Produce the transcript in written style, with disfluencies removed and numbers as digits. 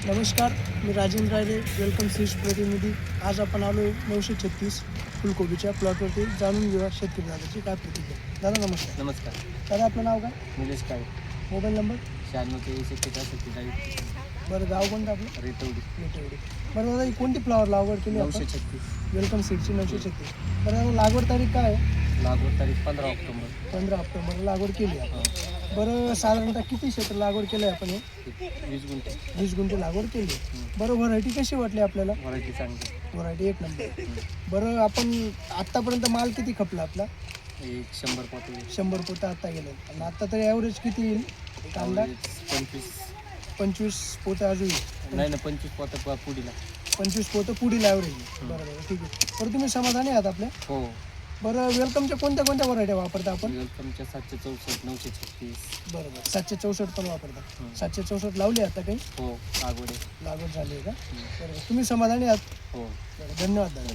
नमस्कार, मी Rajendra Rayare, welcome seeds प्रतिनिधी. आज आपण आलो 936 फुलकोबीच्या प्लॉटवरती. जाणून घेऊया शेतकरी दादाची काय प्रतिक्रिया. दादा नमस्कार. नमस्कार. दादा आपलं नाव काय? निलेश काळे. Mobile number? 96 बरं, गाव कोणतं आपलं? रेतवडी. रेटवडी. बरं दादा, ही कोणती फ्लावर लागवड केली आपण? 936. वेलकम सीडची 936. बरं दादा, लागवड तारीख काय आहे? लागवड तारीख 15 ऑक्टोबर. 15 ऑक्टोबर लागवड केली आपण. बरं, साधारणतः किती क्षेत्र लागवड केलं आहे आपण? हे 20 गुंठे. 20 गुंठे लागवड केली. बरं, व्हरायटी कशी वाटली आपल्याला? व्हरायटी चांगली. व्हरायटी एक नंबर. बरं, आपण आत्तापर्यंत माल किती खपला आपला? एक 100 पोते. 100 पोतं आत्ता गेलं. आणि आत्ता तरी ॲव्हरेज किती येईल कांदा? 25 पोतं अजून येईल. नाही 25 पोते पुढीला. 25 पोतं पुढील ॲव्हरेज येईल. बरोबर, ठीक आहे. बरं, तुम्ही समाधानी आहात आपल्या? हो. बरं, वेलकमच्या कोणत्या व्हरायटी वापरता आपण? वेलकमच्या 764, 936. बरोबर, 764 पण वापरता. 764 लावली आता काही? हो, लागवड आहे. लागवड झाली आहे का? बरोबर, तुम्ही समाधानी आहात? हो. बरं, धन्यवाद दादा.